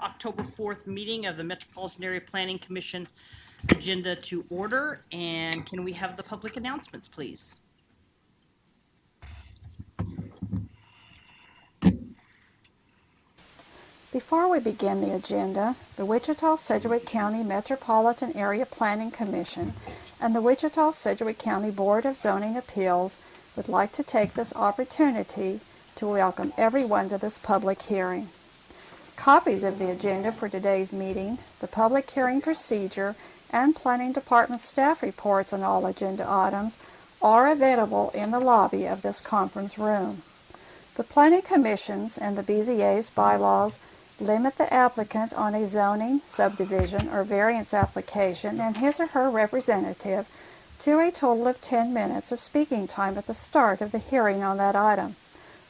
October 4th meeting of the Metropolitan Area Planning Commission agenda to order. And can we have the public announcements, please? Before we begin the agenda, the Wichita-Sedgwick County Metropolitan Area Planning Commission and the Wichita-Sedgwick County Board of Zoning Appeals would like to take this opportunity to welcome everyone to this public hearing. Copies of the agenda for today's meeting, the public hearing procedure, and Planning Department staff reports on all agenda items are available in the lobby of this conference room. The Planning Commission's and the BZA's bylaws limit the applicant on a zoning, subdivision, or variance application and his or her representative to a total of 10 minutes of speaking time at the start of the hearing on that item,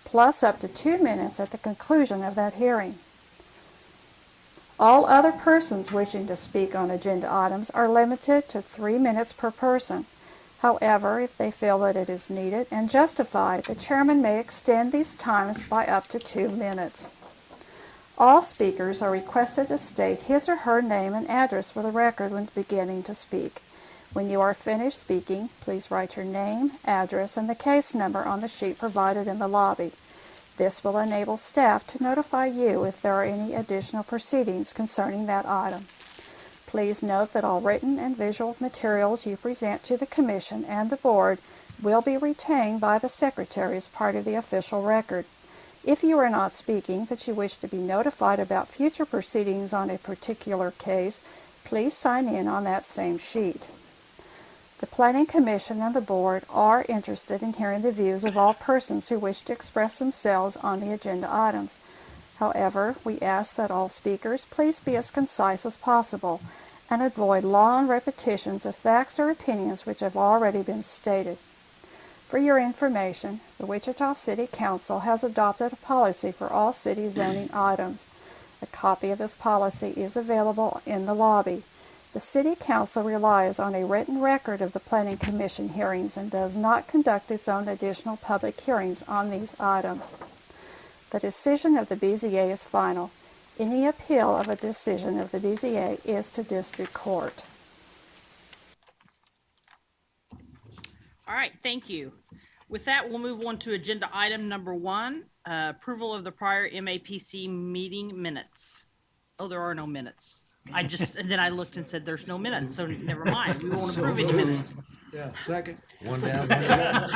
plus up to 2 minutes at the conclusion of that hearing. All other persons wishing to speak on agenda items are limited to 3 minutes per person. However, if they feel that it is needed and justified, the chairman may extend these times by up to 2 minutes. All speakers are requested to state his or her name and address for the record when beginning to speak. When you are finished speaking, please write your name, address, and the case number on the sheet provided in the lobby. This will enable staff to notify you if there are any additional proceedings concerning that item. Please note that all written and visual materials you present to the Commission and the Board will be retained by the Secretary as part of the official record. If you are not speaking but you wish to be notified about future proceedings on a particular case, please sign in on that same sheet. The Planning Commission and the Board are interested in hearing the views of all persons who wish to express themselves on the agenda items. However, we ask that all speakers please be as concise as possible and avoid long repetitions of facts or opinions which have already been stated. For your information, the Wichita City Council has adopted a policy for all city zoning items. A copy of this policy is available in the lobby. The City Council relies on a written record of the Planning Commission hearings and does not conduct its own additional public hearings on these items. The decision of the BZA is final. Any appeal of a decision of the BZA is to district court. All right, thank you. With that, we'll move on to agenda item number 1, approval of the prior MAPC meeting minutes. Oh, there are no minutes. And then I looked and said, there's no minutes, so never mind. We won't approve any minutes. Yeah, second. One down, one down.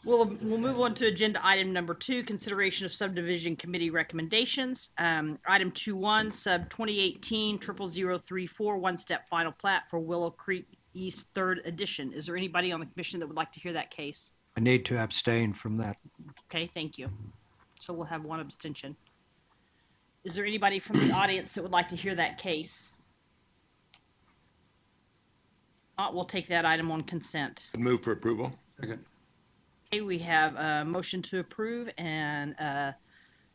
We'll move on to agenda item number 2, consideration of subdivision committee recommendations. Item 2.1, sub 2018-00034, one-step final plat for Willow Creek East 3rd Edition. Is there anybody on the commission that would like to hear that case? I need to abstain from that. Okay, thank you. So we'll have one abstention. Is there anybody from the audience that would like to hear that case? We'll take that item on consent. Move for approval. Second. Okay, we have a motion to approve, and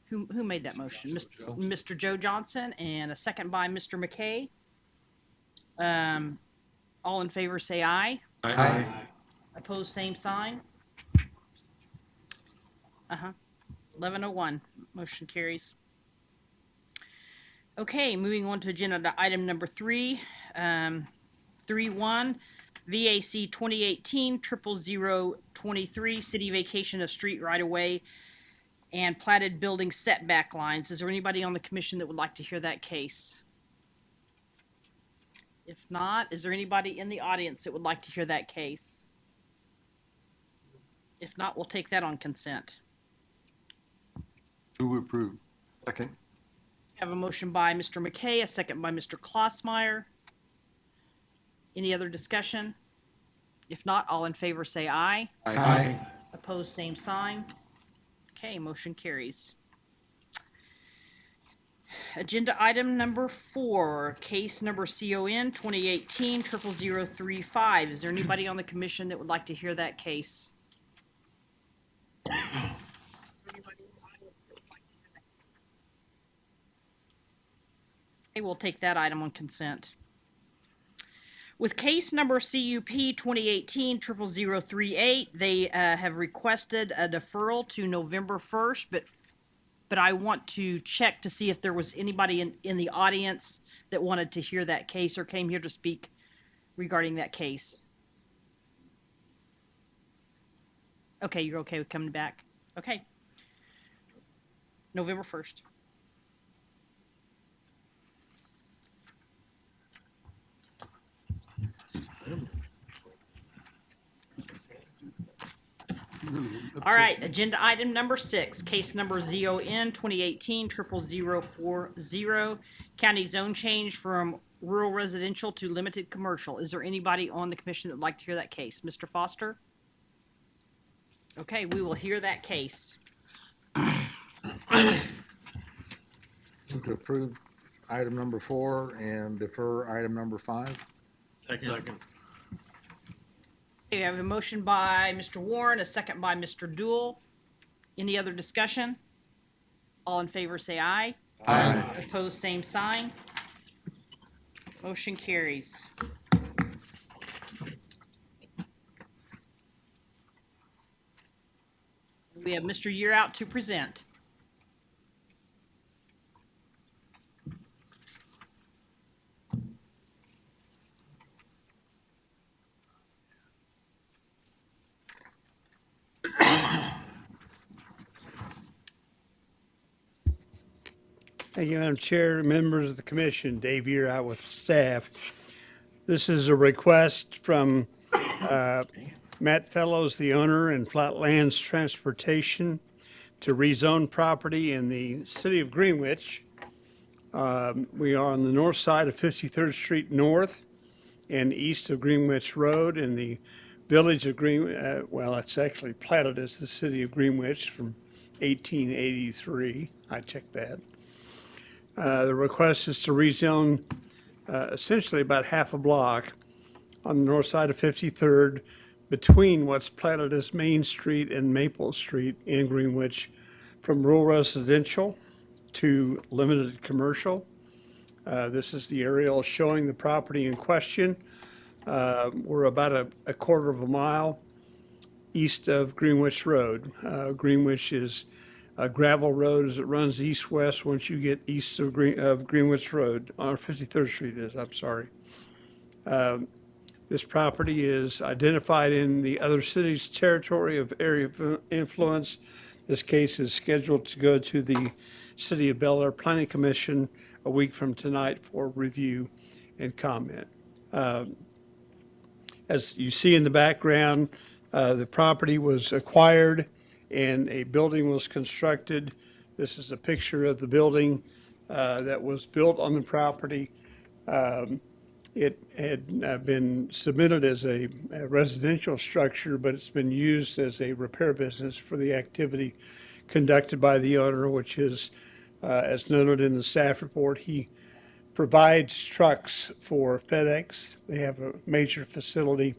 who made that motion? Mr. Joe Johnson, and a second by Mr. McKay. All in favor say aye. Aye. Opposed, same sign. 11:01, motion carries. Okay, moving on to agenda item number 3, 3.1, VAC 2018-00023, city vacation of street right-of-way and platted building setback lines. Is there anybody on the commission that would like to hear that case? If not, is there anybody in the audience that would like to hear that case? If not, we'll take that on consent. Who approved? Second. Have a motion by Mr. McKay, a second by Mr. Klossmeyer. Any other discussion? If not, all in favor say aye. Aye. Opposed, same sign. Okay, motion carries. Agenda item number 4, case number CON 2018-00035. Is there anybody on the commission that would like to hear that case? Okay, we'll take that item on consent. With case number CUP 2018-00038, they have requested a deferral to November 1st, but but I want to check to see if there was anybody in the audience that wanted to hear that case or came here to speak regarding that case. Okay, you're okay with coming back? Okay. November 1st. All right, agenda item number 6, case number ZON 2018-00040, county zone change from rural residential to limited commercial. Is there anybody on the commission that'd like to hear that case? Mr. Foster? Okay, we will hear that case. Move to approve item number 4 and defer item number 5. Second. Okay, I have a motion by Mr. Warren, a second by Mr. Dool. Any other discussion? All in favor, say aye. Aye. Opposed, same sign. Motion carries. We have Mr. Year Out to present. Thank you, Madam Chair, members of the commission. Dave here out with staff. This is a request from Matt Fellows, the owner, and Flatlands Transportation to rezone property in the city of Greenwich. We are on the north side of 53rd Street North and east of Greenwich Road in the village of well, it's actually platted as the city of Greenwich from 1883. I checked that. The request is to rezone essentially about half a block on the north side of 53rd between what's platted as Main Street and Maple Street in Greenwich from rural residential to limited commercial. This is the aerial showing the property in question. We're about a quarter of a mile east of Greenwich Road. Greenwich is a gravel road as it runs east-west once you get east of Greenwich Road, or 53rd Street is, I'm sorry. This property is identified in the other city's territory of area of influence. This case is scheduled to go to the City of Bel Air Planning Commission a week from tonight for review and comment. As you see in the background, the property was acquired and a building was constructed. This is a picture of the building that was built on the property. It had been submitted as a residential structure, but it's been used as a repair business for the activity conducted by the owner, which is, as noted in the staff report, he provides trucks for FedEx. They have a major facility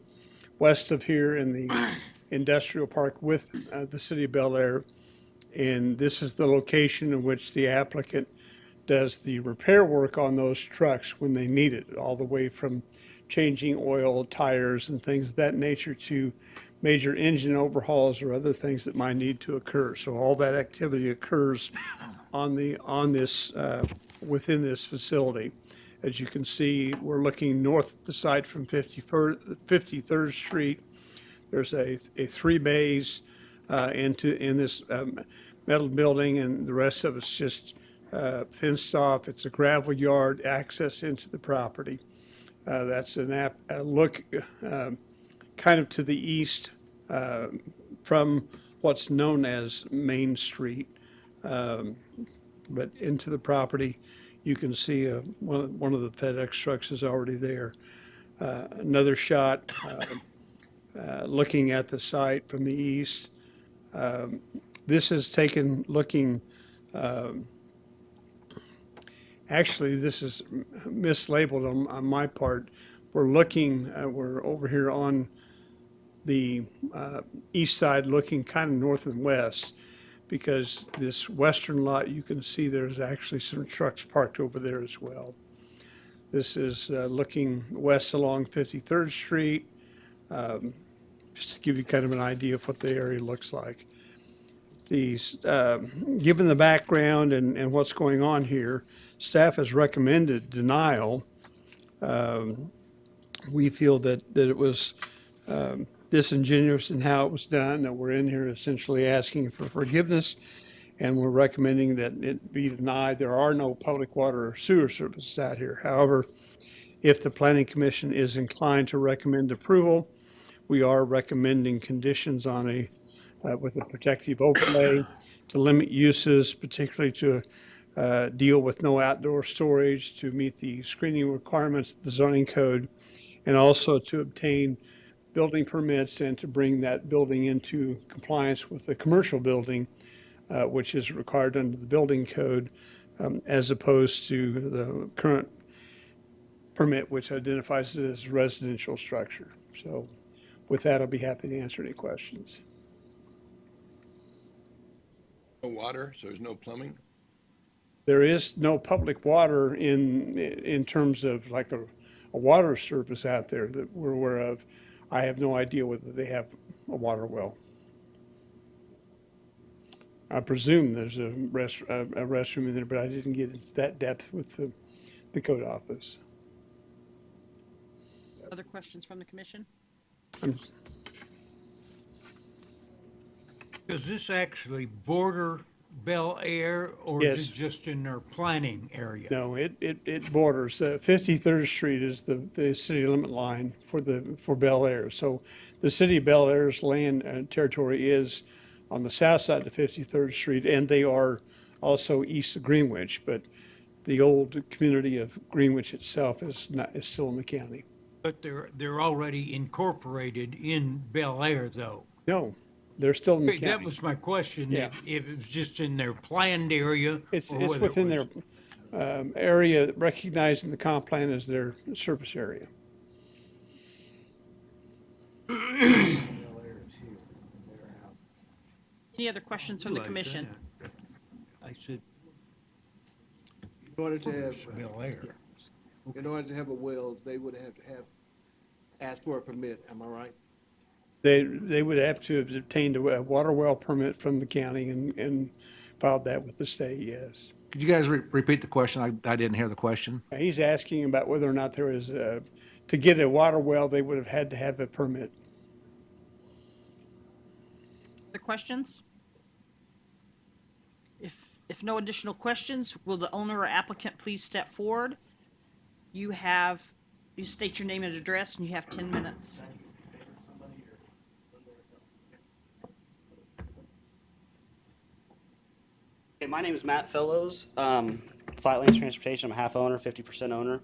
west of here in the industrial park with the City of Bel Air. And this is the location in which the applicant does the repair work on those trucks when they need it, all the way from changing oil, tires, and things of that nature to major engine overhauls or other things that might need to occur. So all that activity occurs within this facility. As you can see, we're looking north of the site from 53rd Street. There's a 3 bays in this metal building, and the rest of it's just fenced off. It's a gravel yard access into the property. That's a look kind of to the east from what's known as Main Street. But into the property, you can see one of the FedEx trucks is already there. Another shot looking at the site from the east. This is taken looking, actually this is mislabeled on my part. We're over here on the east side looking kind of north and west, because this western lot, you can see there's actually some trucks parked over there as well. This is looking west along 53rd Street, just to give you kind of an idea of what the area looks like. Given the background and what's going on here, staff has recommended denial. We feel that it was disingenuous in how it was done, that we're in here essentially asking for forgiveness, and we're recommending that it be denied. There are no public water or sewer services out here. However, if the Planning Commission is inclined to recommend approval, we are recommending conditions on with a protective overlay to limit uses, particularly to deal with no outdoor storage, to meet the screening requirements of the zoning code, and also to obtain building permits and to bring that building into compliance with the commercial building, which is required under the building code, as opposed to the current permit, which identifies it as residential structure. So with that, I'll be happy to answer any questions. No water, so there's no plumbing? There is no public water in terms of like a water service out there that we're aware of. I have no idea whether they have a water well. I presume there's a restroom in there, but I didn't get into that depth with the code office. Other questions from the commission? Does this actually border Bel Air, or Yes. is it just in their planning area? No, it borders, 53rd Street is the city limit line for Bel Air. So the city of Bel Air's land and territory is on the south side of 53rd Street, and they are also east of Greenwich, but the old community of Greenwich itself is still in the county. But they're already incorporated in Bel Air, though. No, they're still in the Okay, that county. was my question, Yeah. if it was just in their planned area. It's or whether it within was- their area, recognized in the comp plan as their service area. Any other questions from the Like commission? that. I said, In order to have, Bel Air. in order to have a well, they would have to have asked for a permit, am I right? They would have to have obtained a water well permit from the county and filed that with the state, yes. Could you guys repeat the question? I didn't hear the question. He's asking about whether or not there is to get a water well, they would have had to have a permit. Other questions? If no additional questions, will the owner or applicant please step forward? You state your name and address, and you have 10 minutes. Hey, my name is Matt Fellows, Flatlands Transportation. I'm a half owner, 50% owner.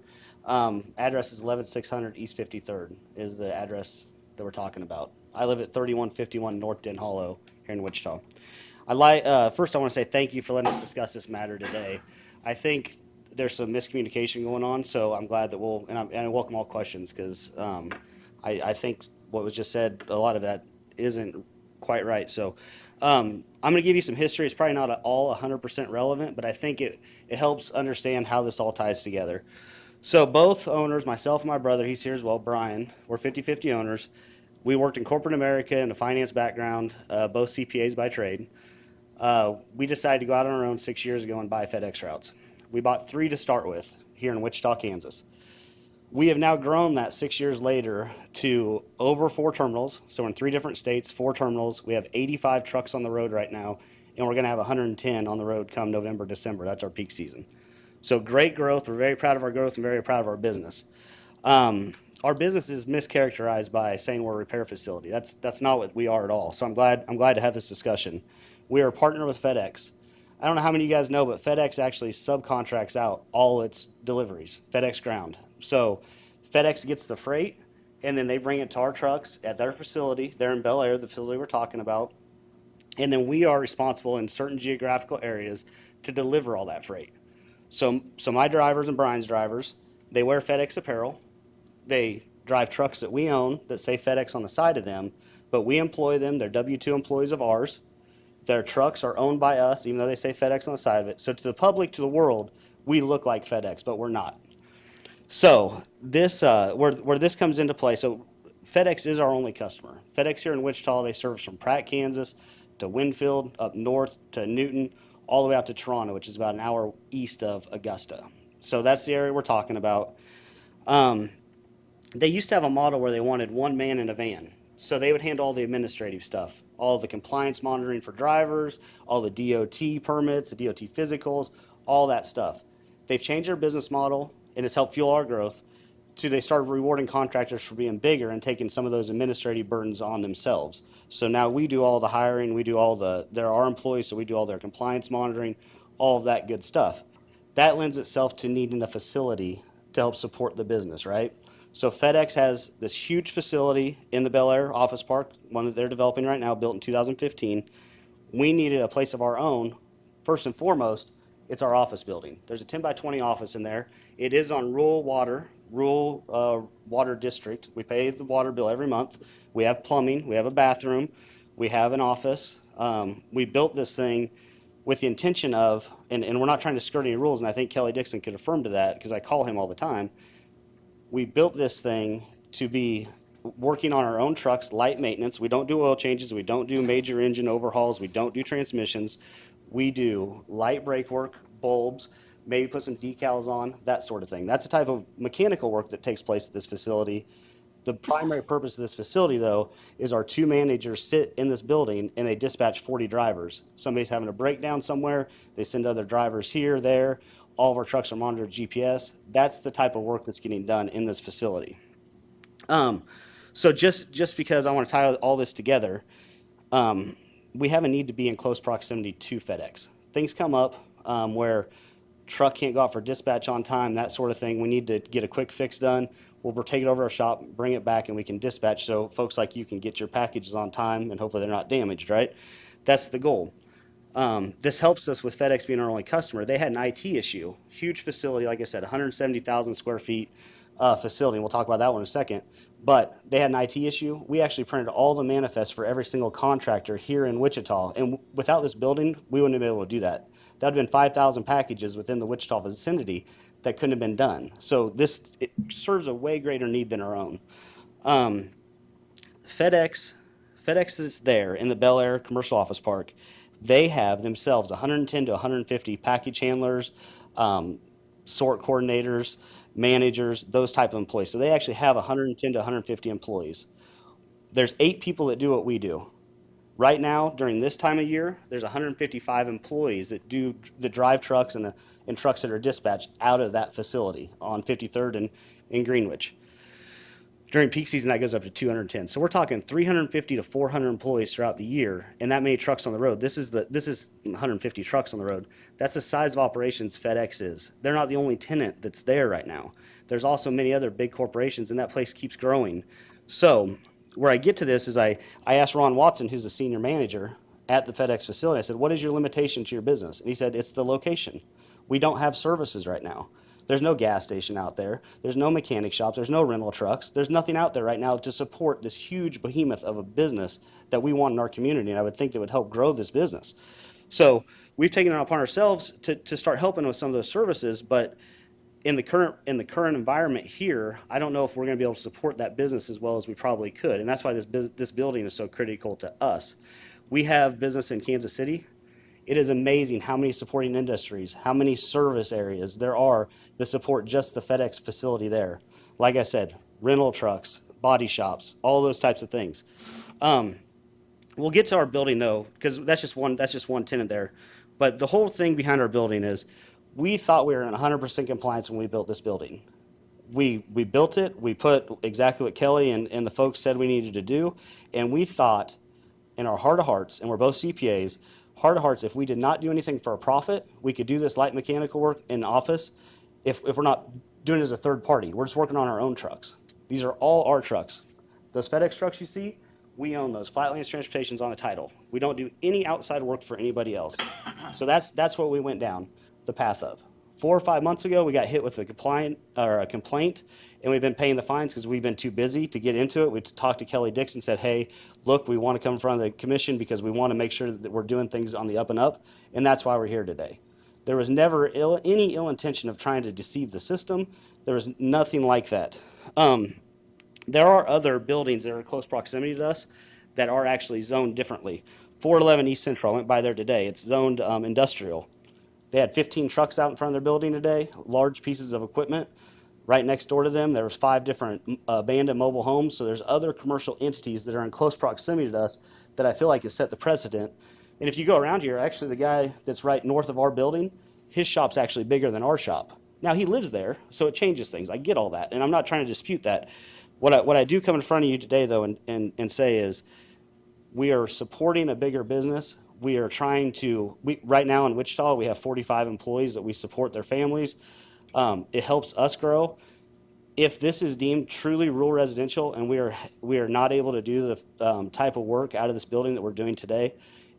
Address is 11600 East 53rd is the address that we're talking about. I live at 3151 North Den Hollow here in Wichita. First, I want to say thank you for letting us discuss this matter today. I think there's some miscommunication going on, so I'm glad that I welcome all questions, because I think what was just said, a lot of that isn't quite right. So I'm going to give you some history. It's probably not all 100% relevant, but I think it helps understand how this all ties together. So both owners, myself and my brother, he's here as well, Brian, we're 50-50 owners. We worked in corporate America and a finance background, both CPAs by trade. We decided to go out on our own 6 years ago and buy FedEx routes. We bought 3 to start with here in Wichita, Kansas. We have now grown that 6 years later to over 4 terminals. So we're in 3 different states, 4 terminals. We have 85 trucks on the road right now, and we're going to have 110 on the road come November, December. That's our peak season. So great growth. We're very proud of our growth and very proud of our business. Our business is mischaracterized by saying we're a repair facility. That's not what we are at all. So I'm glad to have this discussion. We are a partner with FedEx. I don't know how many of you guys know, but FedEx actually subcontracts out all its deliveries, FedEx Ground. So FedEx gets the freight, and then they bring it to our trucks at their facility. They're in Bel Air, the facility we're talking about. And then we are responsible in certain geographical areas to deliver all that freight. So my drivers and Brian's drivers, they wear FedEx apparel. They drive trucks that we own that say FedEx on the side of them, but we employ them. They're W-2 employees of ours. Their trucks are owned by us, even though they say FedEx on the side of it. So to the public, to the world, we look like FedEx, but we're not. So this, where this comes into play, so FedEx is our only customer. FedEx here in Wichita, they service from Pratt, Kansas to Winfield, up north to Newton, all the way out to Toronto, which is about an hour east of Augusta. So that's the area we're talking about. They used to have a model where they wanted one man in a van. So they would handle all the administrative stuff, all the compliance monitoring for drivers, all the DOT permits, the DOT physicals, all that stuff. They've changed their business model, and it's helped fuel our growth, to they started rewarding contractors for being bigger and taking some of those administrative burdens on themselves. So now we do all the hiring, we do all they're our employees, so we do all their compliance monitoring, all of that good stuff. That lends itself to needing a facility to help support the business, right? So FedEx has this huge facility in the Bel Air office park, one that they're developing right now, built in 2015. We needed a place of our own. First and foremost, it's our office building. There's a 10 by 20 office in there. It is on rural water district. We pay the water bill every month. We have plumbing, we have a bathroom, we have an office. We built this thing with the intention of, and we're not trying to skirt any rules, and I think Kelly Dixon could affirm to that because I call him all the time. We built this thing to be working on our own trucks, light maintenance. We don't do oil changes. We don't do major engine overhauls. We don't do transmissions. We do light brake work, bulbs, maybe put some decals on, that sort of thing. That's the type of mechanical work that takes place at this facility. The primary purpose of this facility, though, is our 2 managers sit in this building and they dispatch 40 drivers. Somebody's having a breakdown somewhere, they send other drivers here, there. All of our trucks are monitored GPS. That's the type of work that's getting done in this facility. So just because I want to tie all this together, we have a need to be in close proximity to FedEx. Things come up where truck can't go out for dispatch on time, that sort of thing. We need to get a quick fix done. We'll take it over to our shop, bring it back, and we can dispatch so folks like you can get your packages on time and hopefully they're not damaged, right? That's the goal. This helps us with FedEx being our only customer. They had an IT issue, huge facility, like I said, 170,000 square feet facility. And we'll talk about that one in a second. But they had an IT issue. We actually printed all the manifests for every single contractor here in Wichita. And without this building, we wouldn't have been able to do that. That would have been 5,000 packages within the Wichita vicinity that couldn't have been done. So it serves a way greater need than our own. FedEx that's there in the Bel Air commercial office park, they have themselves 110 to 150 package handlers, sort coordinators, managers, those type of employees. So they actually have 110 to 150 employees. There's 8 people that do what we do. Right now, during this time of year, there's 155 employees that drive trucks and trucks that are dispatched out of that facility on 53rd and in Greenwich. During peak season, that goes up to 210. So we're talking 350 to 400 employees throughout the year, and that many trucks on the road. This is 150 trucks on the road. That's the size of operations FedEx is. They're not the only tenant that's there right now. There's also many other big corporations, and that place keeps growing. So where I get to this is I asked Ron Watson, who's the senior manager at the FedEx facility, I said, what is your limitation to your business? And he said, it's the location. We don't have services right now. There's no gas station out there. There's no mechanic shops. There's no rental trucks. There's nothing out there right now to support this huge behemoth of a business that we want in our community. And I would think that would help grow this business. So we've taken it upon ourselves to start helping with some of those services. But in the current environment here, I don't know if we're going to be able to support that business as well as we probably could. And that's why this building is so critical to us. We have business in Kansas City. It is amazing how many supporting industries, how many service areas there are that support just the FedEx facility there. Like I said, rental trucks, body shops, all those types of things. We'll get to our building though, because that's just one tenant there. But the whole thing behind our building is we thought we were in 100% compliance when we built this building. We built it, we put exactly what Kelly and the folks said we needed to do, and we thought in our heart of hearts, and we're both CPAs, heart of hearts, if we did not do anything for a profit, we could do this light mechanical work in the office if we're not doing it as a third party. We're just working on our own trucks. These are all our trucks. Those FedEx trucks you see, we own those. Flatlands Transportation's on the title. We don't do any outside work for anybody else. So that's what we went down the path of. 4 or 5 months ago, we got hit with a complaint, and we've been paying the fines because we've been too busy to get into it. We talked to Kelly Dixon, said, hey, look, we want to come in front of the commission because we want to make sure that we're doing things on the up and up, and that's why we're here today. There was never any ill intention of trying to deceive the system. There was nothing like that. There are other buildings that are in close proximity to us that are actually zoned differently. 411 East Central, I went by there today. It's zoned industrial. They had 15 trucks out in front of their building today, large pieces of equipment. Right next door to them, there was 5 different abandoned mobile homes. So there's other commercial entities that are in close proximity to us that I feel like has set the precedent. And if you go around here, actually the guy that's right north of our building, his shop's actually bigger than our shop. Now he lives there, so it changes things. I get all that, and I'm not trying to dispute that. What I do come in front of you today, though, and say is, we are supporting a bigger business. We are trying to, right now in Wichita, we have 45 employees that we support their families. It helps us grow. If this is deemed truly rural residential and we are not able to do the type of work out of this building that we're doing today,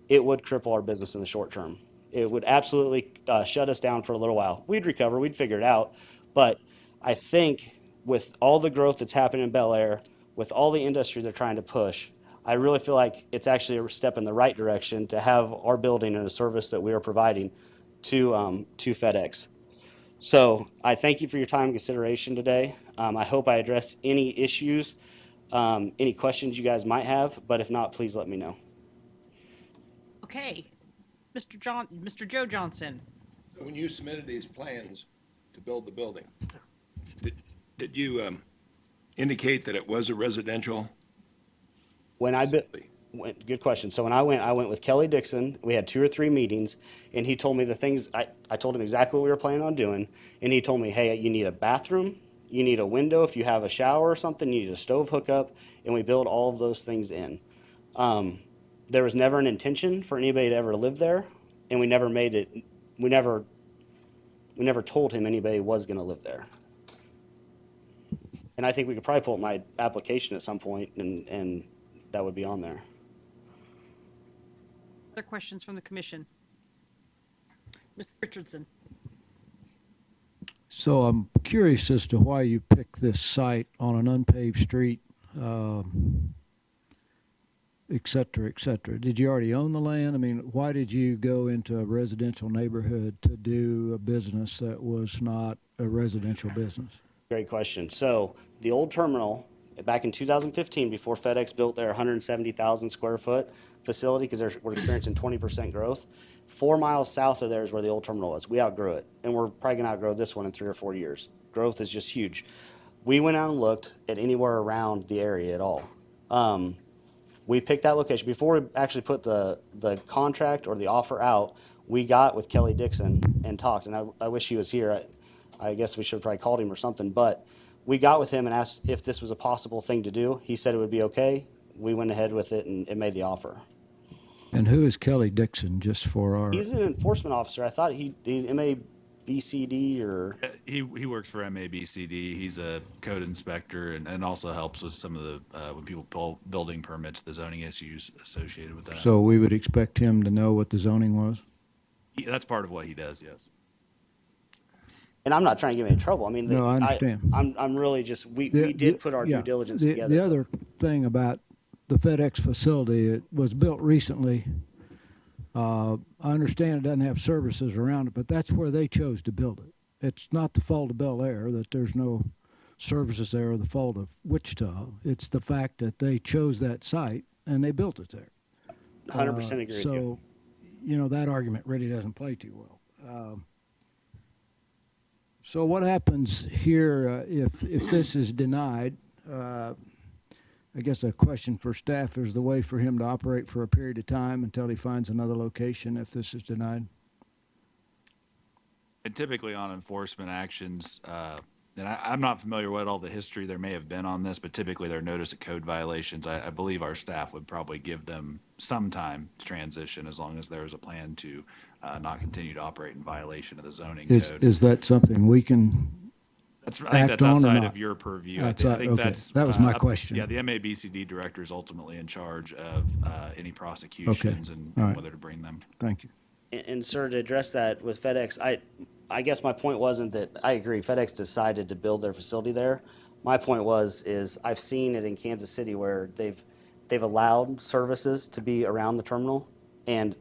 it would cripple our business in the short term. It would absolutely shut us down for a little while. We'd recover, we'd figure it out. But I think with all the growth that's happening in Bel Air, with all the industry they're trying to push, I really feel like it's actually a step in the right direction to have our building and a service that we are providing to FedEx. So I thank you for your time and consideration today. I hope I addressed any issues, any questions you guys might have, but if not, please let me know. Okay, Mr. Joe Johnson. When you submitted these plans to build the building, did you indicate that it was a residential? Good question. So when I went with Kelly Dixon. We had 2 or 3 meetings, and he told me the things, I told him exactly what we were planning on doing, and he told me, hey, you need a bathroom, you need a window if you have a shower or something, you need a stove hookup, and we build all of those things in. There was never an intention for anybody to ever live there, and we never made it, we never told him anybody was going to live there. And I think we could probably pull up my application at some point, and that would be on there. Other questions from the commission? Mr. Richardson. So I'm curious as to why you picked this site on an unpaved street, et cetera, et cetera. Did you already own the land? I mean, why did you go into a residential neighborhood to do a business that was not a residential business? Great question. So the old terminal, back in 2015, before FedEx built their 170,000 square foot facility, because we're experiencing 20% growth, 4 miles south of there is where the old terminal was. We outgrew it, and we're probably going to outgrow this one in 3 or 4 years. Growth is just huge. We went out and looked at anywhere around the area at all. We picked that location. Before we actually put the contract or the offer out, we got with Kelly Dixon and talked, and I wish he was here. I guess we should have probably called him or something, but we got with him and asked if this was a possible thing to do. He said it would be okay. We went ahead with it and made the offer. And who is Kelly Dixon, just for our... He's an enforcement officer. I thought he's MAPC or... He works for MAPCD. He's a code inspector and also helps with some of the, when people pull building permits, the zoning issues associated with that. So we would expect him to know what the zoning was? Yeah, that's part of what he does, yes. And I'm not trying to get him in trouble. I mean, No, I understand. I'm really just, we did put our due diligence together. The other thing about the FedEx facility, it was built recently. I understand it doesn't have services around it, but that's where they chose to build it. It's not the fault of Bel Air that there's no services there, or the fault of Wichita. It's the fact that they chose that site and they built it there. 100% agree with you. So, you know, that argument really doesn't play too well. So what happens here if this is denied? I guess a question for staff, is the way for him to operate for a period of time until he finds another location if this is denied? And typically on enforcement actions, and I'm not familiar what all the history there may have been on this, but typically they're notice of code violations. I believe our staff would probably give them some time to transition as long as there is a plan to not continue to operate in violation of the zoning code. Is that something we can I think that's outside of your purview. I think okay. that's That was my question. Yeah, the MABCD director is ultimately in charge of any prosecutions and right. whether to bring them. Thank you. And sir, to address that with FedEx, I guess my point wasn't that, I agree, FedEx decided to build their facility there. My point is I've seen it in Kansas City where they've allowed services to be around the terminal, and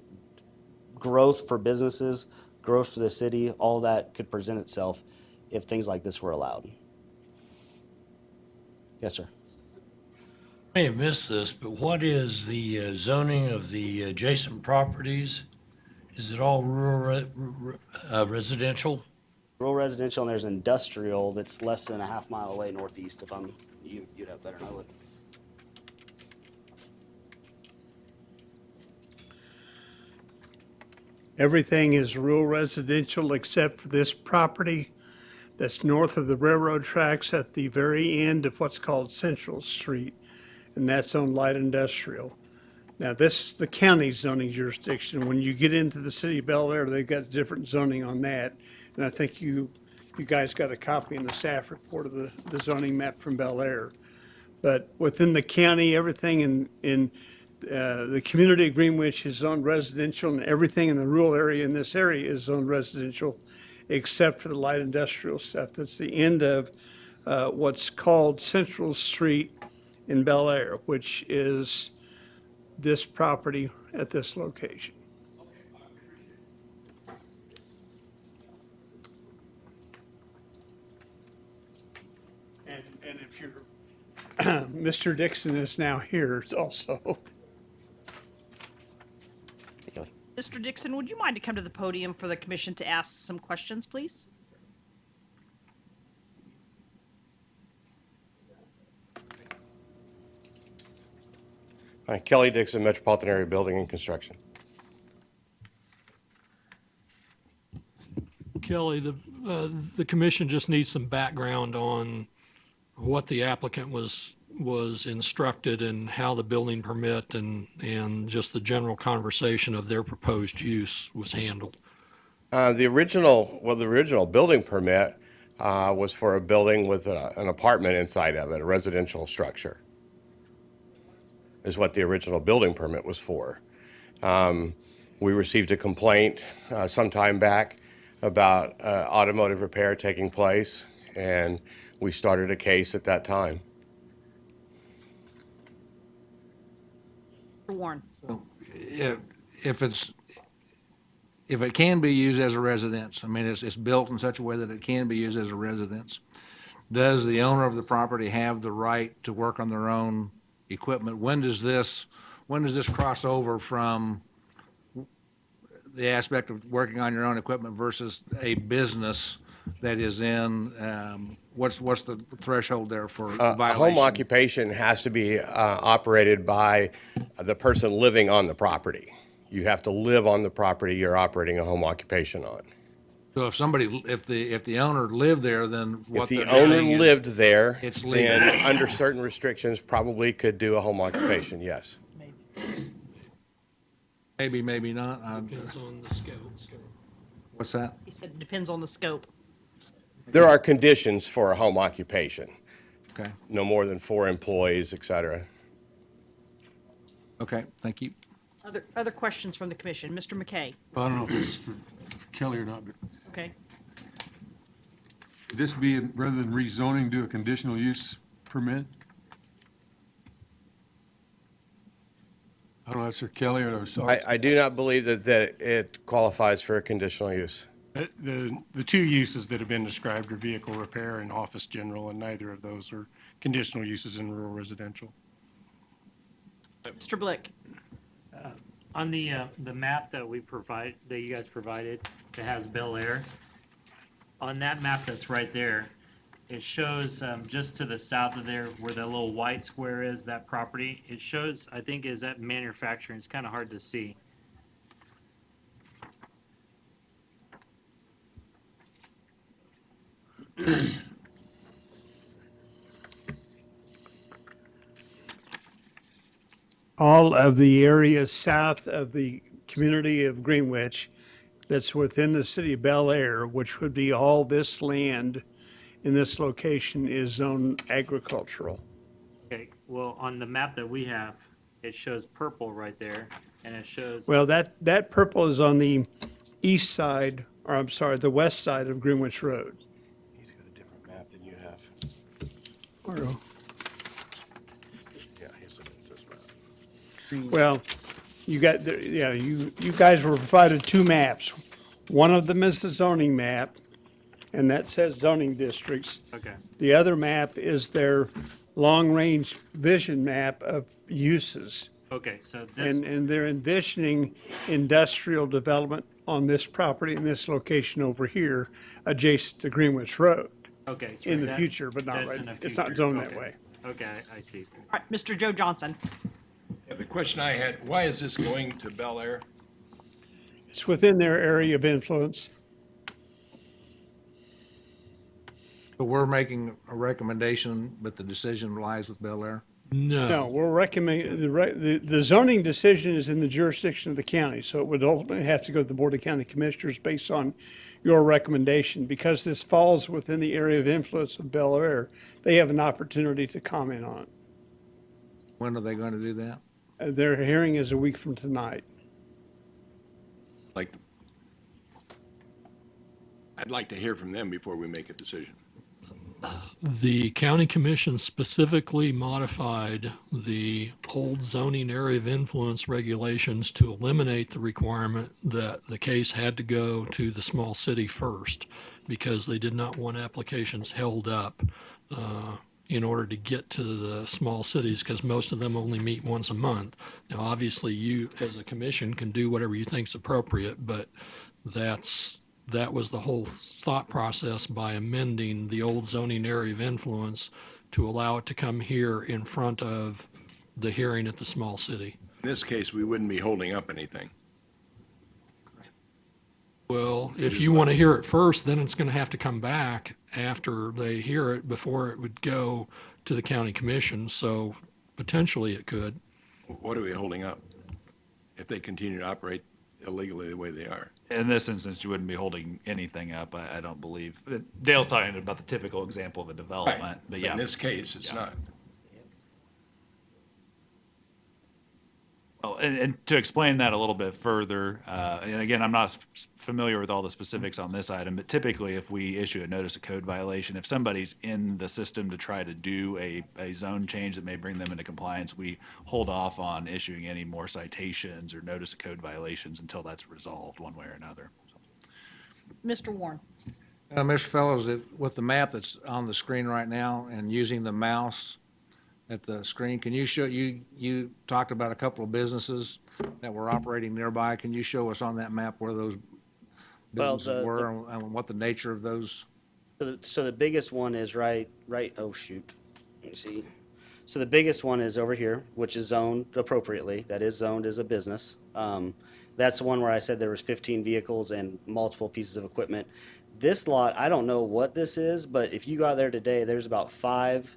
growth for businesses, growth for the city, all that could present itself if things like this were allowed. Yes, sir. I may have missed this, but what is the zoning of the adjacent properties? Is it all rural residential? Rural residential, and there's industrial that's less than a half mile away northeast. If you'd have better know it. Everything is rural residential except for this property that's north of the railroad tracks at the very end of what's called Central Street, and that's on light industrial. Now, this is the county zoning jurisdiction. When you get into the city of Bel Air, they've got different zoning on that. And I think you guys got a copy in the staff report of the zoning map from Bel Air. But within the county, everything in the community of Greenwich is zoned residential, and everything in the rural area in this area is zoned residential, except for the light industrial stuff. That's the end of what's called Central Street in Bel Air, which is this property at this location. And if you're, Mr. Dixon is now here also. Mr. Dixon, would you mind to come to the podium for the commission to ask some questions, please? Hi, Kelly Dixon, Metropolitan Area Building and Construction. Kelly, the commission just needs some background on what the applicant was instructed and how the building permit and just the general conversation of their proposed use was handled. The original building permit was for a building with an apartment inside of it, a residential structure, is what the original building permit was for. We received a complaint some time back about automotive repair taking place, and we started a case at that time. Mr. Warren? If it can be used as a residence, I mean, it's built in such a way that it can be used as a residence, does the owner of the property have the right to work on their own equipment? When does this cross over from the aspect of working on your own equipment versus a business that is in, what's the threshold there for A violation? home occupation has to be operated by the person living on the property. You have to live on the property you're operating a home occupation on. So if the owner lived there, then what If the they're owner doing is- lived there, it's legal. then under certain restrictions, probably could do a home occupation, yes. Maybe, maybe not. Depends on the scope. What's that? He said it depends on the scope. There are conditions for a home occupation, Okay, no more than 4 employees, et cetera. okay, thank you. Other questions from the commission? Mr. McKay? I don't know if this is for Kelly or not, but Okay. would this be, rather than rezoning, do a conditional use permit? I don't know, that's for Kelly or sorry. I do not believe that it qualifies for a conditional use. The two uses that have been described are vehicle repair and office general, and neither of those are conditional uses in rural residential. Mr. Blick? On the map that you guys provided that has Bel Air, on that map that's right there, it shows just to the south of there where that little white square is, that property, it shows, I think, is that manufacturing. It's kind of hard to see. All of the areas south of the community of Greenwich that's within the city of Bel Air, which would be all this land in this location, is zoned agricultural. Okay, well, on the map that we have, it shows purple right there, and it shows. Well, that purple is on the east side, or I'm sorry, the west side of Greenwich Road. He's got a different map than you have. Yeah, he's looking at this map. Well, you guys were provided two maps. One of them is the zoning map, and that says zoning districts. Okay. The other map is their long-range vision map of uses. Okay, so this, And they're envisioning industrial development on this property in this location over here, adjacent to Greenwich Road okay. So in the that- future, but not that's right. in the It's not future. zoned that Okay. way. Okay, I see. All right, Mr. Joe Johnson. Yeah, the question I had, why is this going to Bel Air? It's within their area of influence. But we're making a recommendation, but the decision lies with Bel Air. No, we're recommending, the zoning decision is in the jurisdiction of the county, so it would ultimately have to go to the Board of County Commissioners based on your recommendation. Because this falls within the area of influence of Bel Air, they have an opportunity to comment on it. When are they going to do that? Their hearing is a week from tonight. Like, I'd like to hear from them before we make a decision. The county commission specifically modified the old zoning area of influence regulations to eliminate the requirement that the case had to go to the small city first, because they did not want applications held up in order to get to the small cities, because most of them only meet once a month. Now, obviously, you as a commission can do whatever you think's appropriate, but that was the whole thought process by amending the old zoning area of influence to allow it to come here in front of the hearing at the small city. In this case, we wouldn't be holding up anything. Well, if you want to hear it first, then it's going to have to come back after they hear it before it would go to the county commission. So potentially it could. What are we holding up if they continue to operate illegally the way they are? In this instance, you wouldn't be holding anything up, I don't believe. Dale's talking about the typical example of a development, but yeah. In this case, it's Yeah. not. Well, and to explain that a little bit further, and again, I'm not familiar with all the specifics on this item, but typically if we issue a notice of code violation, if somebody's in the system to try to do a zone change that may bring them into compliance, we hold off on issuing any more citations or notice of code violations until that's resolved one way or another. Mr. Warren. Mr. Fellows, with the map that's on the screen right now and using the mouse at the screen, can you show, you talked about a couple of businesses that were operating nearby. Can you show us on that map where those Well, businesses were and what the nature of those? So the biggest one is right, oh shoot, let me see. So the biggest one is over here, which is zoned appropriately. That is zoned as a business. That's the one where I said there was 15 vehicles and multiple pieces of equipment. This lot, I don't know what this is, but if you go out there today, there's about 5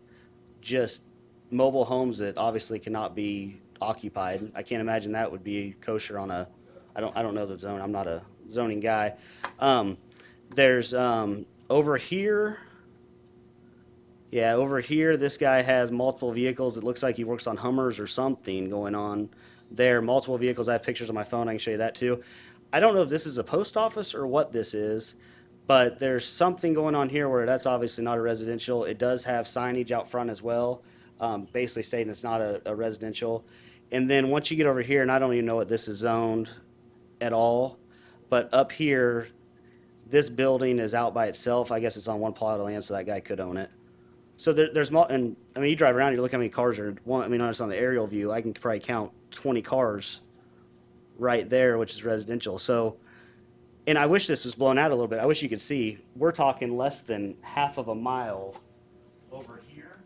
just mobile homes that obviously cannot be occupied. I can't imagine that would be kosher on a, I don't know the zone. I'm not a zoning guy. There's over here. Yeah, over here, this guy has multiple vehicles. It looks like he works on Hummers or something going on there. Multiple vehicles. I have pictures on my phone. I can show you that too. I don't know if this is a post office or what this is, but there's something going on here where that's obviously not a residential. It does have signage out front as well, basically stating it's not a residential. And then once you get over here, and I don't even know what this is zoned at all, but up here, this building is out by itself. I guess it's on one plot of land, so that guy could own it. So there's, and I mean, you drive around, you look how many cars are, I mean, notice on the aerial view, I can probably count 20 cars right there, which is residential. So, and I wish this was blown out a little bit. I wish you could see, we're talking less than half of a mile over here.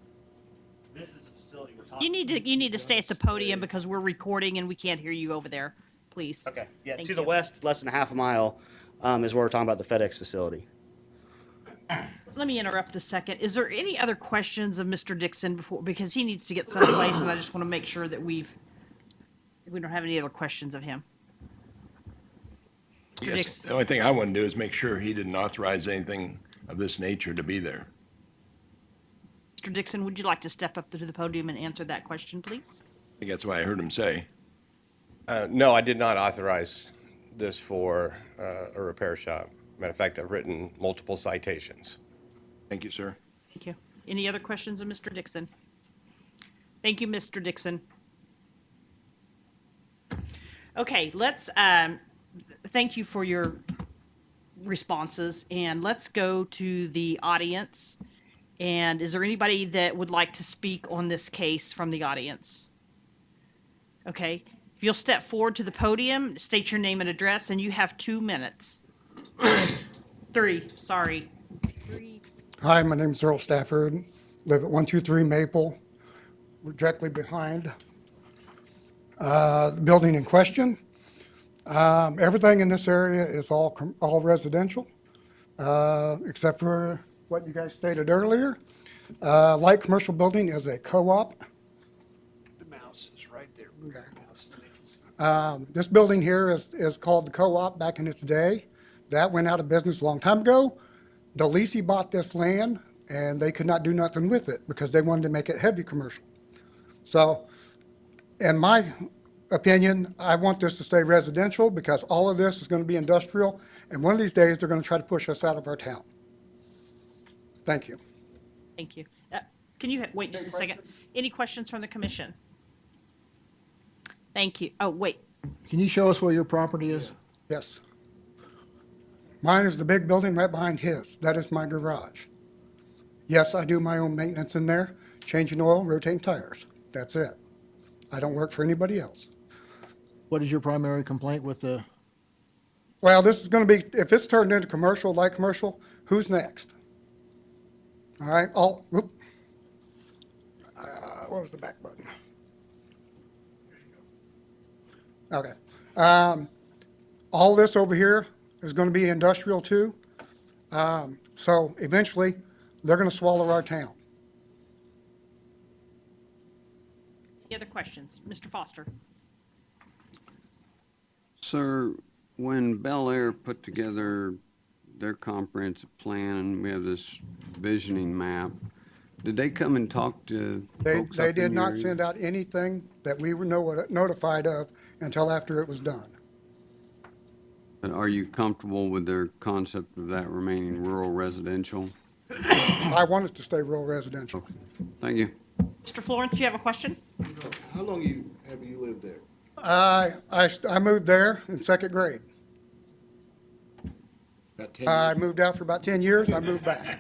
This is the facility we're talking. You need to stay at the podium because we're recording and we can't hear you over there, please. Okay, yeah, Thank to the you. west, less than a half a mile, is where we're talking about the FedEx facility. Let me interrupt a second. Is there any other questions of Mr. Dixon before, because he needs to get someplace and I just want to make sure that we don't have any other questions of him. Mr. Yes, Dixon. the only thing I want to do is make sure he didn't authorize anything of this nature to be there. Mr. Dixon, would you like to step up to the podium and answer that question, please? I think that's what I heard him say. No, I did not authorize this for a repair shop. Matter of fact, I've written multiple citations. Thank you, sir. Thank you. Any other questions of Mr. Dixon? Thank you, Mr. Dixon. Okay, let's, thank you for your responses, and let's go to the audience. And is there anybody that would like to speak on this case from the audience? Okay, if you'll step forward to the podium, state your name and address, and you have 2 minutes. 3, sorry. 3. Hi, my name is Earl Stafford, live at 123 Maple. We're directly behind the building in question. Everything in this area is all residential, except for what you guys stated earlier. Light commercial building is a co-op. The mouse is right there. This building here is called the co-op back in its day. That went out of business a long time ago. The leasee bought this land and they could not do nothing with it because they wanted to make it heavy commercial. So, in my opinion, I want this to stay residential because all of this is going to be industrial, and one of these days they're going to try to push us out of our town. Thank you. Thank you. Can you wait just a second? Any questions from the commission? Thank you. Oh, wait. Can you show us where your property is? Yes. Mine is the big building right behind his. That is my garage. Yes, I do my own maintenance in there, changing oil, rotating tires. That's it. I don't work for anybody else. What is your primary complaint with the, Well, this is going to be, if it's turned into commercial, light commercial, who's next? All right, what was the back button? Okay. All this over here is going to be industrial too. So eventually, they're going to swallow our town. Any other questions? Mr. Foster? Sir, when Bel Air put together their comprehensive plan and we have this visioning map, did they come and talk to folks They up did in your not area? send out anything that we were notified of until after it was done. But are you comfortable with their concept of that remaining rural residential? I want it to stay rural residential. Thank you. Mr. Florence, you have a question? how long have you lived there? I moved there in second grade. About 10 I years. moved out for about 10 years. I moved back.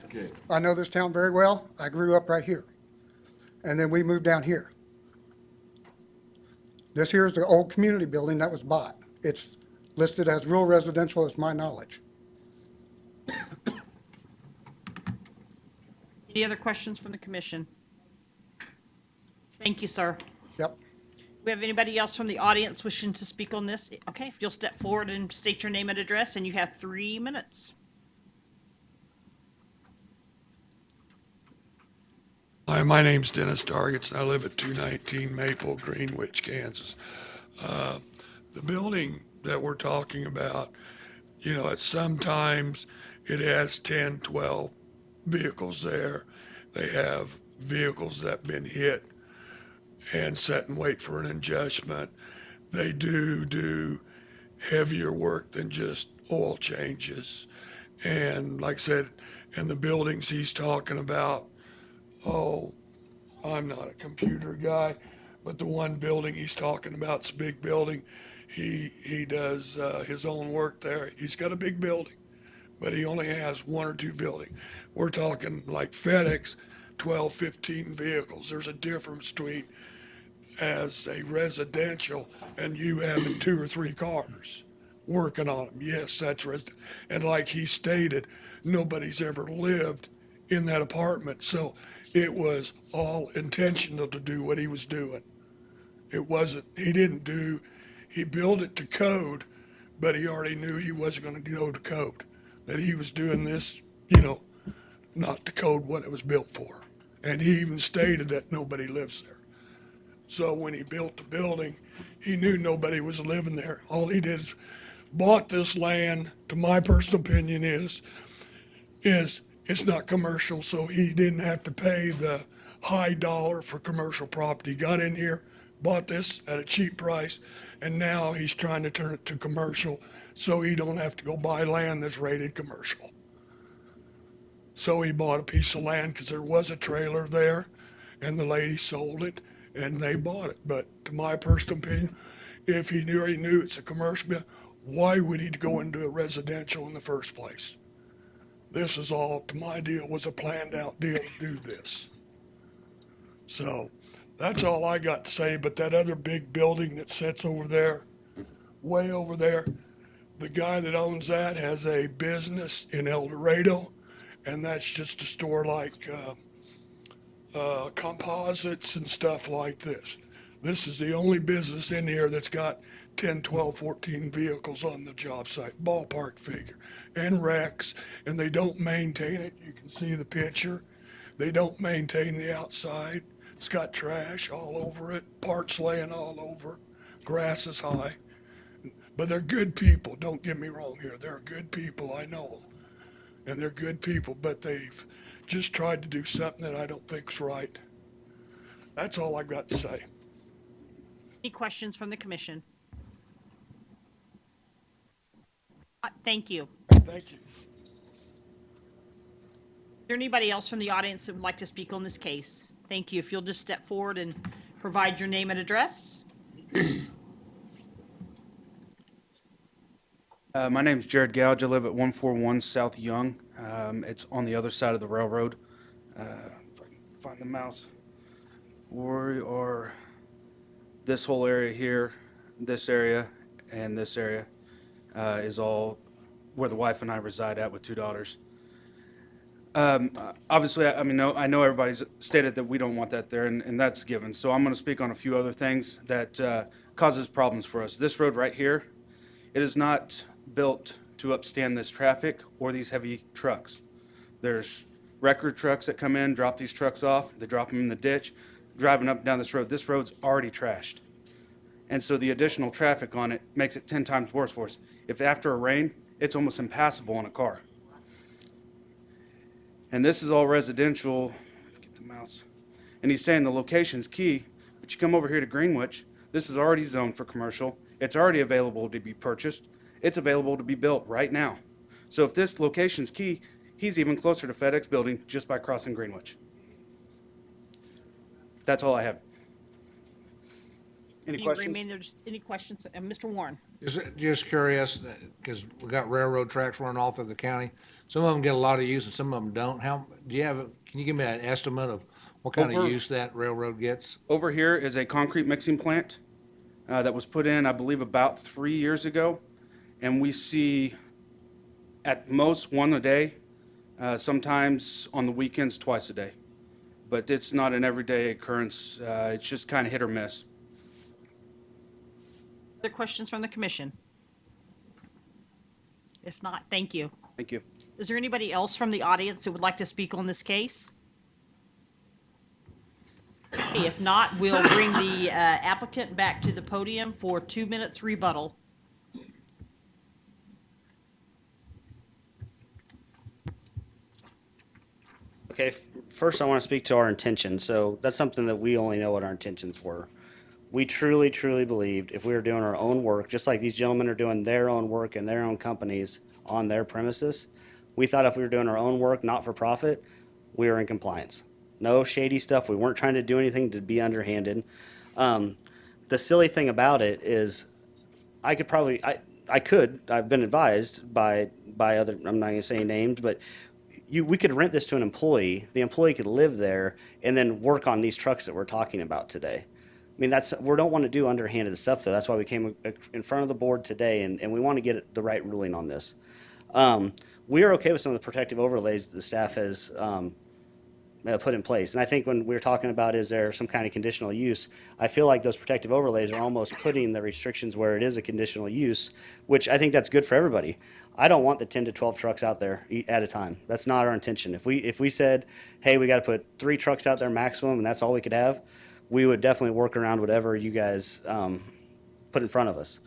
Okay. I know this town very well. I grew up right here. And then we moved down here. This here is the old community building that was bought. It's listed as rural residential as my knowledge. Any other questions from the commission? Thank you, sir. Yep. Do we have anybody else from the audience wishing to speak on this? Okay, if you'll step forward and state your name and address, and you have 3 minutes. Hi, my name's Dennis Targets, and I live at 219 Maple, Greenwich, Kansas. The building that we're talking about, you know, at sometimes it has 10, 12 vehicles there. They have vehicles that have been hit and set and wait for an adjustment. They do heavier work than just oil changes. And like I said, in the buildings he's talking about, oh, I'm not a computer guy, but the one building he's talking about is a big building. He does his own work there. He's got a big building, but he only has 1 or 2 buildings. We're talking like FedEx, 12, 15 vehicles. There's a difference between as a residential and you having 2 or 3 cars working on them. Yes, that's resident. And like he stated, nobody's ever lived in that apartment. So it was all intentional to do what he was doing. It wasn't, he built it to code, but he already knew he wasn't going to go to code, that he was doing this, you know, not to code what it was built for. And he even stated that nobody lives there. So when he built the building, he knew nobody was living there. All he did is bought this land, to my personal opinion is it's not commercial, so he didn't have to pay the high dollar for commercial property. Got in here, bought this at a cheap price, and now he's trying to turn it to commercial so he don't have to go buy land that's rated commercial. So he bought a piece of land because there was a trailer there, and the lady sold it, and they bought it. But to my personal opinion, if he already knew it's a commercial, why would he go into a residential in the first place? this is all, my deal was a planned out deal to do this. So that's all I got to say, but that other big building that sits over there, way over there, the guy that owns that has a business in El Dorado, and that's just a store like composites and stuff like this. This is the only business in here that's got 10, 12, 14 vehicles on the job site, ballpark figure, and wrecks, and they don't maintain it. You can see the picture. They don't maintain the outside. It's got trash all over it, parts laying all over, grass is high. But they're good people, don't get me wrong here. They're good people, I know them. And they're good people, but they've just tried to do something that I don't think's right. That's all I've got to say. Any questions from the commission? Thank you. Thank you. Is there anybody else from the audience that would like to speak on this case? Thank you. If you'll just step forward and provide your name and address. My name's Jared Gouge. I live at 141 South Young. It's on the other side of the railroad. If I can find the mouse. We are this whole area here, this area, and this area is all where the wife and I reside at with 2 daughters. Obviously, I know everybody's stated that we don't want that there, and that's given. So I'm going to speak on a few other things that causes problems for us. This road right here, it is not built to upstand this traffic or these heavy trucks. There's record trucks that come in, drop these trucks off, they drop them in the ditch, driving up and down this road. This road's already trashed. And so the additional traffic on it makes it 10 times worse for us. If after a rain, it's almost impassable on a car. And this is all residential. Get the mouse. And he's saying the location's key, but you come over here to Greenwich, this is already zoned for commercial. It's already available to be purchased. It's available to be built right now. So if this location's key, he's even closer to FedEx building just by crossing Greenwich. That's all I have. Any questions? Any questions? Mr. Warren? Just curious, because we got railroad tracks running all through the county. Some of them get a lot of use and some of them don't. Can you give me an estimate of what kind of use that railroad gets? Over here is a concrete mixing plant that was put in, I believe, about 3 years ago. And we see at most one a day, sometimes on the weekends, twice a day. But it's not an everyday occurrence. It's just kind of hit or miss. Other questions from the commission? If not, thank you. Thank you. Is there anybody else from the audience that would like to speak on this case? Okay, if not, we'll bring the applicant back to the podium for 2 minutes rebuttal. Okay, first I want to speak to our intentions. So that's something that we only know what our intentions were. We truly, truly believed if we were doing our own work, just like these gentlemen are doing their own work in their own companies on their premises, we thought if we were doing our own work, not for profit, we were in compliance. No shady stuff. We weren't trying to do anything to be underhanded. The silly thing about it is I've been advised by other, I'm not going to say names, but we could rent this to an employee. The employee could live there and then work on these trucks that we're talking about today. I mean, we don't want to do underhanded stuff, though. That's why we came in front of the board today, and we want to get the right ruling on this. We are okay with some of the protective overlays that the staff has put in place. And I think when we were talking about is there some kind of conditional use, I feel like those protective overlays are almost putting the restrictions where it is a conditional use, which I think that's good for everybody. I don't want the 10 to 12 trucks out there at a time. That's not our intention. If we said, hey, we got to put 3 trucks out there maximum and that's all we could have, we would definitely work around whatever you guys put in front of us.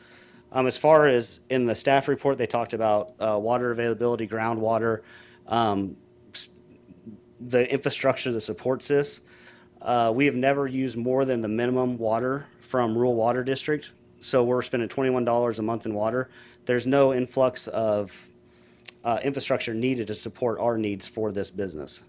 As far as in the staff report, they talked about water availability, groundwater, the infrastructure that supports this. We have never used more than the minimum water from rural water district. So we're spending $21 a month in water. There's no influx of infrastructure needed to support our needs for this business.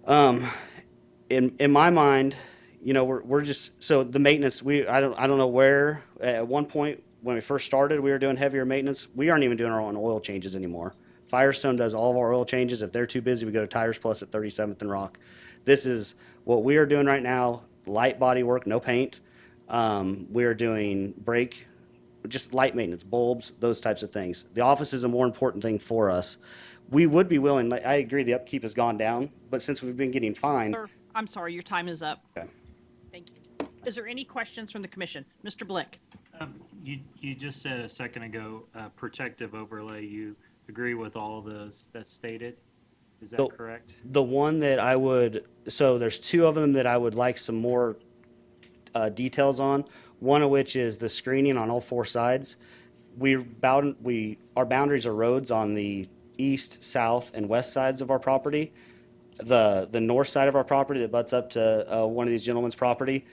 In my mind, you know, we're just, so the maintenance, I don't know where, at one point when we first started, we were doing heavier maintenance. We aren't even doing our own oil changes anymore Firestone does all of our oil changes. If they're too busy, we go to Tires Plus at 37th and Rock. This is what we are doing right now, light body work, no paint. We are doing brake, just light maintenance, bulbs, those types of things. The office is a more important thing for us. We would be willing, I agree the upkeep has gone down, but since we've been getting fined. Sir, I'm sorry, your time is up. Okay. Thank you. Is there any questions from the commission? Mr. Blick? You just said a second ago, protective overlay. You agree with all of those that's stated? Is that correct? The one that I would, so there's two of them that I would like some more details on. One of which is the screening on all four sides. Our boundaries are roads on the east, south, and west sides of our property. The north side of our property that butts up to one of these gentlemen's property,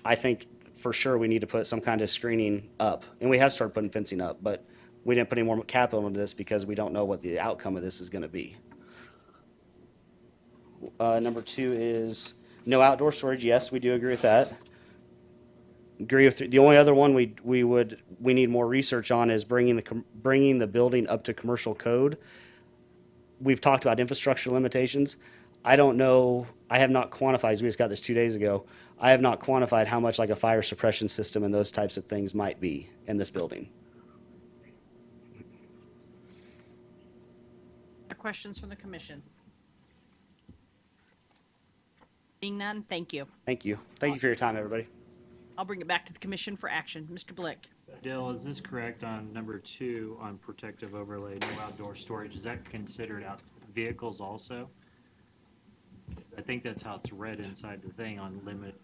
I think for sure we need to put some kind of screening up. And we have started putting fencing up, but we didn't put any more capital into this because we don't know what the outcome of this is going to be. Number two is no outdoor storage. Yes, we do agree with that. Agree with the only other one we need more research on is bringing the building up to commercial code. We've talked about infrastructure limitations. I don't know. I have not quantified. We just got this 2 days ago. I have not quantified how much like a fire suppression system and those types of things might be in this building. Questions from the commission? Seeing none, thank you. Thank you. Thank you for your time, everybody. I'll bring it back to the commission for action. Mr. Blick? Dale, is this correct on number 2 on protective overlay, no outdoor storage? Is that considered out vehicles also? I think that's how it's read inside the thing on limit.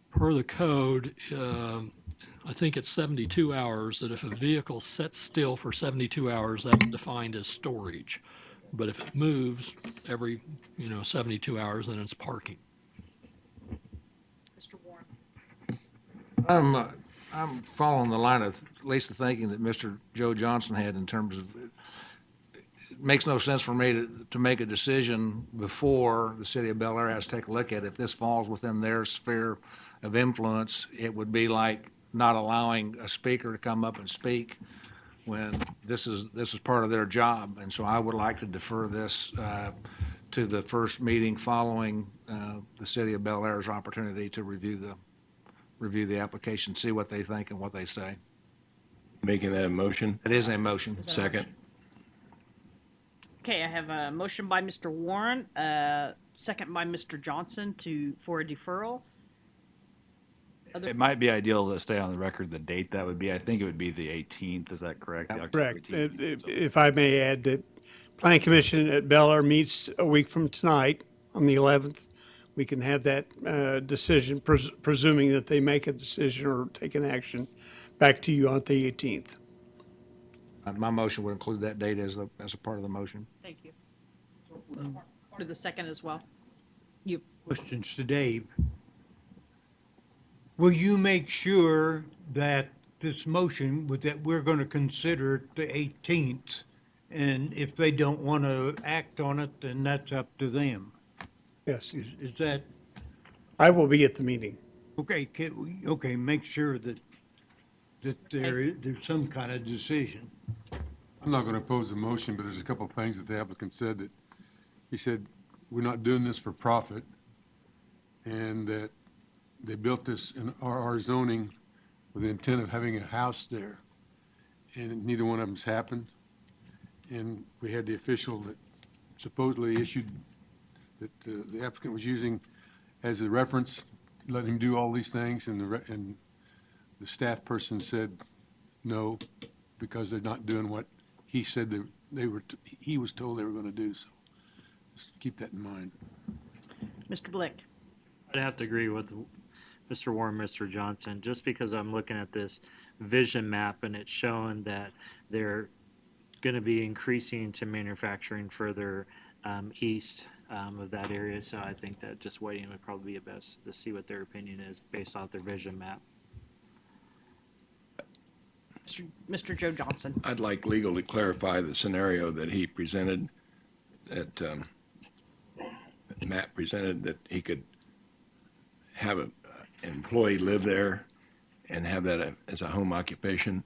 Per the code, I think it's 72 hours, that if a vehicle sits still for 72 hours, that's defined as storage. But if it moves every, 72 hours, then it's parking. Mr. Warren? I'm following the line of at least the thinking that Mr. Joe Johnson had in terms of it makes no sense for me to make a decision before the city of Bel Air has to take a look at it. If this falls within their sphere of influence, it would be like not allowing a speaker to come up and speak when this is part of their job. And so I would like to defer this to the first meeting following the city of Bel Air's opportunity to review the application, see what they think and what they say. Making that a motion? It is a motion. Second. Okay, I have a motion by Mr. Warren, second by Mr. Johnson for a deferral. It might be ideal to stay on the record the date that would be. I think it would be the 18th. Is that correct? The October Correct. 18th. If I may add, that Planning Commission at Bel Air meets a week from tonight on the 11th. We can have that decision, presuming that they make a decision or take an action, back to you on the 18th. My motion would include that date as a part of the motion. Thank you. Part of the second as well. You. Questions to Dave. Will you make sure that this motion that we're going to consider it the 18th, and if they don't want to act on it, then that's up to them? Yes. Is that? I will be at the meeting. Okay, okay, make sure that there's some kind of decision. I'm not going to oppose the motion, but there's a couple of things that the applicant said that, he said, we're not doing this for profit, and that they built this in our zoning with the intent of having a house there, and neither one of them's happened. And we had the official that supposedly issued, that the applicant was using as a reference, letting him do all these things, and the staff person said no, because they're not doing what he said he was told they were going to do. So just keep that in mind. Mr. Blick? I'd have to agree with Mr. Warren, Mr. Johnson, just because I'm looking at this vision map and it's showing that they're going to be increasing to manufacturing further east of that area. So I think that just waiting would probably be best to see what their opinion is based off their vision map. Mr. Joe Johnson. I'd like legal to clarify the scenario that he presented, that Matt presented, that he could have an employee live there and have that as a home occupation.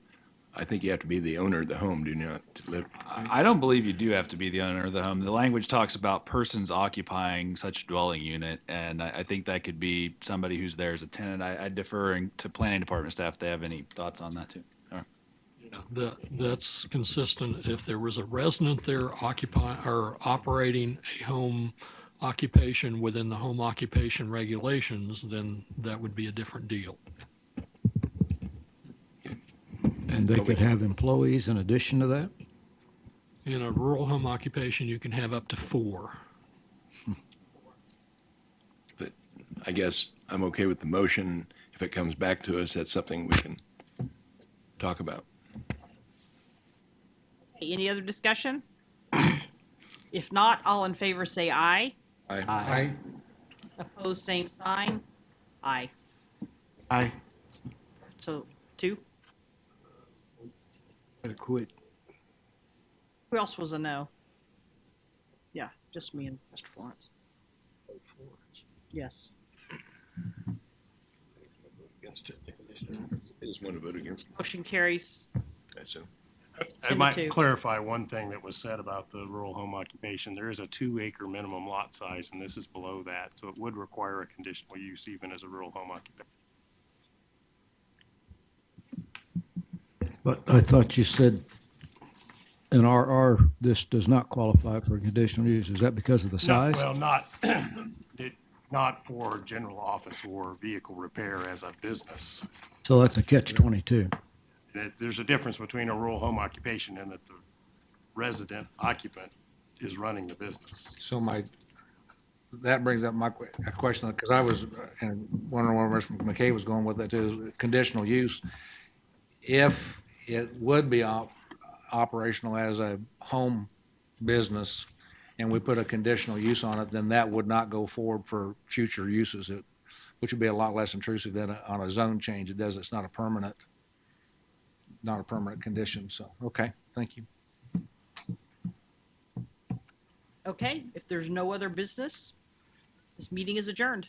I think you have to be the owner of the home, do you not, to live? I don't believe you do have to be the owner of the home. The language talks about persons occupying such dwelling unit, and I think that could be somebody who's there as a tenant. I defer to planning department staff if they have any thoughts on that too. All right. That's consistent. If there was a resident there occupying or operating a home occupation within the home occupation regulations, then that would be a different deal. And they could have employees in addition to that? In a rural home occupation, you can have up to 4. But I guess I'm okay with the motion. If it comes back to us, that's something we can talk about. Any other discussion? If not, all in favor say aye. Aye. Opposed, same sign. Aye. Aye. So 2. Gotta quit. Who else was a no? Yeah, just me and Mr. Florence. Yes. Against it. I just want to vote against it. Motion carries. I assume. I 10 to might 2. clarify one thing that was said about the rural home occupation. There is a 2-acre minimum lot size, and this is below that, so it would require a conditional use even as a rural home occupation. But I thought you said in RR, this does not qualify for conditional use. Is that because of the size? Well, not for general office or vehicle repair as a business. So that's a catch-22. There's a difference between a rural home occupation and that the resident occupant is running the business. So that brings up a question, because I was wondering where Mr. McKay was going with it too, is conditional use. If it would be operational as a home business and we put a conditional use on it, then that would not go forward for future uses, which would be a lot less intrusive than on a zone change. It's not a permanent condition. So, okay, thank you. Okay, if there's no other business, this meeting is adjourned.